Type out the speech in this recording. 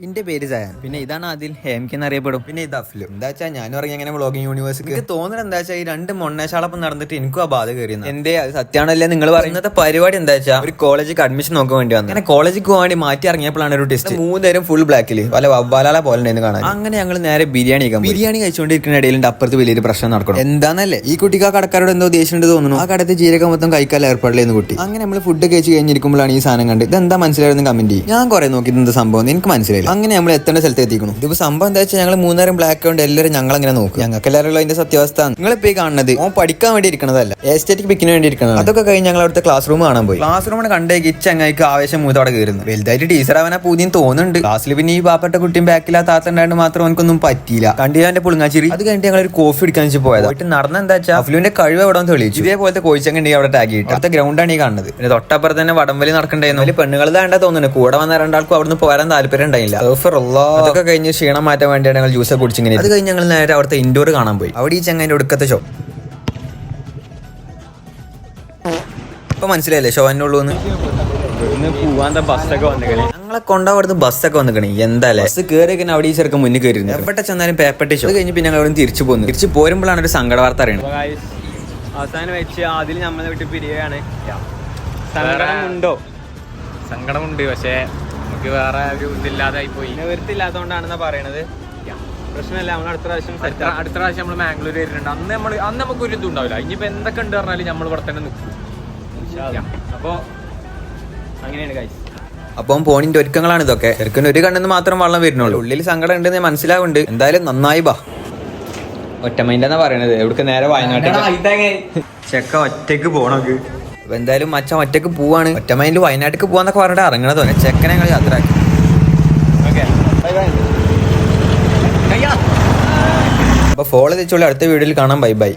എന്റെ പേര് ജയാൻ. പിന്നെ ഇതാണ് അതിൽ ഹേംകി എന്നറിയപ്പെടും. പിന്നെ ഇത് അഫ്ലു. എന്താ വെച്ചാൽ ഞാനും ഇറങ്ങി അങ്ങനെ വ്ളോഗിങ് യൂണിവേഴ്സിറ്റി. എനിക്ക് തോന്നുന്നത് എന്താ വെച്ചാൽ ഈ രണ്ട് മൊണ്ണേശാളപ്പം നടന്നിട്ട് എനിക്കും ആ ബാധ കയറിയത്. എന്തേ അത് സത്യമാണല്ലേ നിങ്ങൾ പറയുന്നത്? പരിപാടി എന്താ വെച്ചാൽ ഒരു കോളേജിൽ അഡ്മിഷൻ നോക്കാൻ വേണ്ടി വന്നു. അങ്ങനെ കോളേജിൽ പോകാൻ വേണ്ടി മാറ്റി ഇറങ്ങിയപ്പോഴാണ് ഒരു ടെസ്റ്റ്. മൂന്നേരം ഫുൾ ബ്ലാക്കില് പല വവ്വാലാല പോലെ ഉണ്ടായിരുന്നു കാണാൻ. അങ്ങനെ ഞങ്ങൾ നേരെ ബിരിയാണി കഴിച്ചുകൊണ്ടിരിക്കുന്ന ഇടയിൽ അപ്പുറത്ത് വലിയൊരു പ്രശ്നം നടക്കണം. എന്താന്നല്ലേ ഈ കുട്ടിക്ക് ആ കടക്കാരോട് എന്തോ ദേഷ്യം തോന്നുന്നു. ആ കടത്ത് ജീരകം മൊത്തം കഴിക്കാൻ ഏർപ്പാടില്ലെന്ന് കുട്ടി. അങ്ങനെ നമ്മൾ ഫുഡ് കഴിച്ച് കഴിഞ്ഞിരിക്കുമ്പോഴാണ് ഈ സാധനം കണ്ട് ഇതെന്താ മനസ്സിലായിരുന്നു കമന്റ് ചെയ്യും. ഞാൻ കുറെ നോക്കി എന്താ സംഭവം എനിക്ക് മനസ്സിലായില്ല. അങ്ങനെ നമ്മൾ എത്തേണ്ട സ്ഥലത്ത് എത്തിക്കണം. ഇതിപ്പോ സംഭവം എന്താ വെച്ചാൽ ഞങ്ങൾ മൂന്നേരം ബ്ലാക്ക് കൊണ്ട് എല്ലാവരും ഞങ്ങൾ അങ്ങനെ നോക്കും. ഞങ്ങൾക്ക് എല്ലാവരും അതിന്റെ സത്യാവസ്ഥ നിങ്ങളിപ്പോ ഈ കാണുന്നത് ഓൻ പഠിക്കാൻ വേണ്ടി ഇരിക്കണതല്ല, എസ്റ്റേറ്റിക് പിക്കിന് വേണ്ടി ഇരിക്കണം. അതൊക്കെ കഴിഞ്ഞ് ഞങ്ങൾ അവിടുത്തെ ക്ലാസ് റൂം കാണാൻ പോയി. ക്ലാസ് റൂമിന് കണ്ടേക്ക് ചങ്ങായിക്ക് ആവേശം മൂത്തോടെ കയറുന്നു. വലുതായിട്ട് ടീച്ചർ അവനെ പൂതിയും തോന്നുന്നുണ്ട്. ക്ലാസ്സിൽ പിന്നെ ഈ പാപ്പെട്ട കുട്ടിയും ബാക്കിൽ ആ താത്ത ഉണ്ടായിട്ട് മാത്രം എനിക്കൊന്നും പറ്റിയില്ല. കണ്ടിയാന്റെ പുളുങ്ങാച്ചിരി. അത് കഴിഞ്ഞിട്ട് ഞങ്ങൾ ഒരു കോഫി എടുക്കാൻ വെച്ച് പോയത്. പോയിട്ട് നടന്ന എന്താ വെച്ചാൽ അഫ്ലുവിന്റെ കഴിവ് എവിടെ തെളിയിച്ചു. ഇതേപോലത്തെ കോഴിച്ചങ്ങ അവിടെ ടാഗ് ചെയ്തിട്ട് അടുത്ത ഗ്രൗണ്ടാണ് ഈ കാണുന്നത്. പിന്നെ തൊട്ടപ്പുറത്ത് തന്നെ വടംവലി നടക്കണ്ടായിരുന്നു. അതിൽ പെണ്ണുങ്ങൾ വേണ്ട തോന്നുന്നു. കൂടെ വന്ന രണ്ടാൾക്കും അവിടുന്ന് പോരാൻ താല്പര്യം ഉണ്ടായില്ല. അതൊക്കെ കഴിഞ്ഞ് ക്ഷീണം മാറ്റാൻ വേണ്ടിയാണ് ഞങ്ങൾ ജ്യൂസ് കുടിച്ചിങ്ങനെ. അത് കഴിഞ്ഞ് ഞങ്ങൾ നേരെ അവിടുത്തെ ഇൻഡോർ കാണാൻ പോയി. അവിടെ ഈ ചങ്ങാന്റെ ഒടുക്കത്തെ ഷോ. ഇപ്പൊ മനസ്സിലായില്ലേ ഷോ തന്നെ ഉള്ളൂ എന്ന്. ഞങ്ങളെ കൊണ്ടവിടുന്ന് ബസ്സൊക്കെ വന്നിക്കണേ. എന്തായാലും ബസ് കയറി അവിടെ ഈ ചെറുക്കം മുന്നിൽ കയറിയിരുന്നു. എവിടെ ചെന്നാലും പേപ്പട്ടി ഷോ. അത് കഴിഞ്ഞ് പിന്നെ ഞങ്ങൾ അവിടെ തിരിച്ചു പോകുന്നു. തിരിച്ചു പോരുമ്പോഴാണ് ഒരു സങ്കട വാർത്ത അറിയണം. അവസാനം വെച്ച് അതിൽ നമ്മളെ വിട്ട് പിരിയാണ്. സങ്കടമുണ്ടോ? സങ്കടമുണ്ട്, പക്ഷേ നമുക്ക് വേറെ ഒരു ഇതില്ലാതായി പോയി. നിവൃത്തില്ലാത്തതുകൊണ്ടാണെന്നാ പറയണത്. പ്രശ്നമല്ല, നമ്മൾ അടുത്ത പ്രാവശ്യം നമ്മൾ മാംഗ്ലൂർ വരുന്നുണ്ട്. അന്ന് നമുക്ക് ഒരു ഇതും ഉണ്ടാവില്ല. ഇനിയിപ്പോൾ എന്തൊക്കെ ഉണ്ട് പറഞ്ഞാലും നമ്മൾ ഇവിടെ തന്നെ നിൽക്കും. അപ്പോൾ അങ്ങനെയാണ് ഗൈസ്. അപ്പം പോണിന്റെ ഒരുക്കങ്ങളാണ് ഇതൊക്കെ. ചെറുക്കന് ഒരു കണ്ണെന്ന് മാത്രം വെള്ളം വരുന്നുള്ളൂ. ഉള്ളിൽ സങ്കടം ഉണ്ടെന്ന് മനസ്സിലാവുന്നുണ്ട്. എന്തായാലും നന്നായി ബാ. ഒറ്റമൈൻഡെന്നാ പറയണത്. എവിടേക്ക് നേരെ വയനാട്ടിൽ ചെക്ക ഒറ്റയ്ക്ക് പോണക്ക്. അപ്പൊ എന്തായാലും മച്ചാൻ ഒറ്റയ്ക്ക് പോവാണ്. ഒറ്റമൈൻഡിൽ വയനാട്ടിലേക്ക് പോവാന്നൊക്കെ പറഞ്ഞിട്ട് ഇറങ്ങണതോ. ചെക്കനെ ഞങ്ങൾ യാത്ര ആക്കി. അപ്പൊ ഫോളോ തിരിച്ചുള്ള അടുത്ത വീഡിയോയിൽ കാണാം. Bye bye.